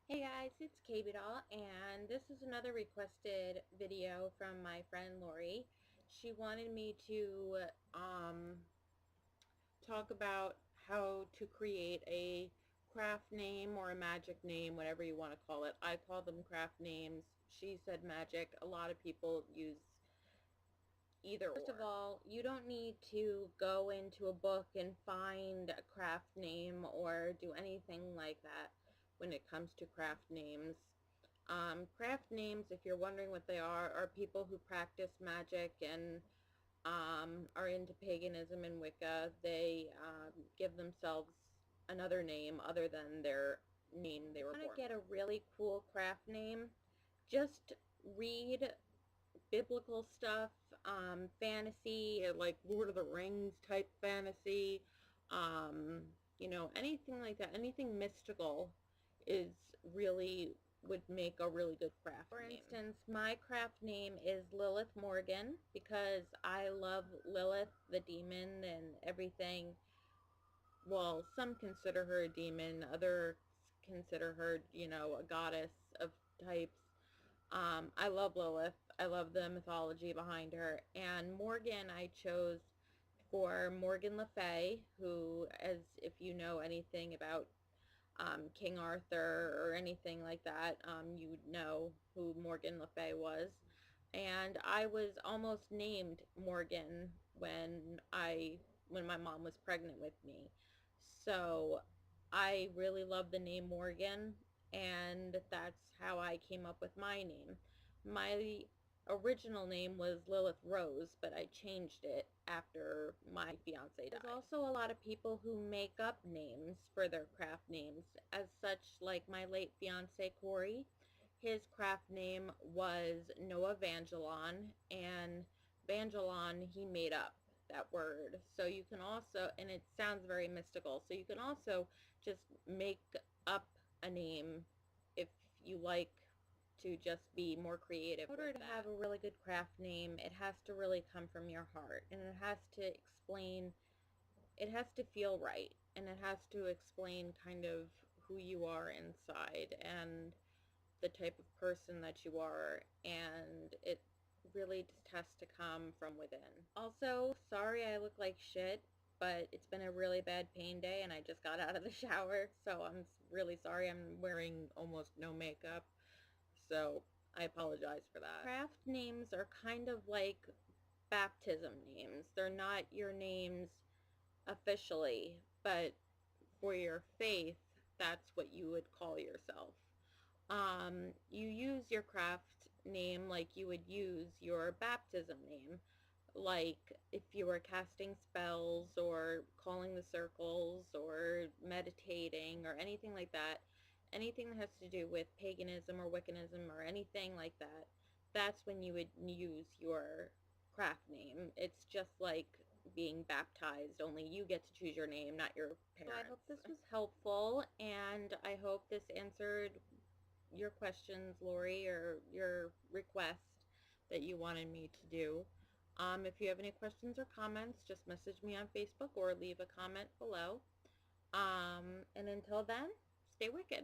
Hey guys, it's Kaybeedoll, and this is another requested video from my friend Lori. She wanted me to talk about how to create a craft name or a magic name, whatever you want to call it. I call them craft names. She said magic. A lot of people use either or. First of all, you don't need to go into a book and find a craft name or do anything like that when it comes to craft names. Craft names, if you're wondering what they are people who practice magic and are into paganism and Wicca. They give themselves another name other than their name they were born with. If you want to get a really cool craft name, just read biblical stuff, fantasy, like Lord of the Rings type fantasy, anything like that, anything mystical is really would make a really good craft name. For instance, my craft name is Lilith Morgan because I love Lilith, the demon, and everything. Well, some consider her a demon, others consider her, a goddess of types. I love Lilith. I love the mythology behind her. And Morgan I chose for Morgan Le Fay, who, as if you know anything about King Arthur or anything like that, you would know who Morgan Le Fay was. And I was almost named Morgan when my mom was pregnant with me. So I really love the name Morgan, and that's how I came up with my name. My original name was Lilith Rose, but I changed it after my fiance died. There's also a lot of people who make up names for their craft names. As such, like my late fiance Corey, his craft name was Noah Vangelon, and Vangelon he made up that word. So you can also, and it sounds very mystical, so you can also just make up a name if you like to just be more creative. In order to have a really good craft name, it has to really come from your heart, and it has to explain, it has to feel right, and it has to explain kind of who you are inside and the type of person that you are, and it really just has to come from within. Also, sorry I look like shit, but it's been a really bad pain day and I just got out of the shower, so I'm really sorry. I'm wearing almost no makeup, so I apologize for that. Craft names are kind of like baptism names. They're not your names officially, but for your faith, that's what you would call yourself. You use your craft name like you would use your baptism name. Like if you were casting spells or calling the circles or meditating or anything like that, anything that has to do with paganism or Wiccanism or anything like that, that's when you would use your craft name. It's just like being baptized, only you get to choose your name, not your parents. So I hope this was helpful, and I hope this answered your questions, Lori, or your request that you wanted me to do. If you have any questions or comments, just message me on Facebook or leave a comment below. And until then, stay wicked.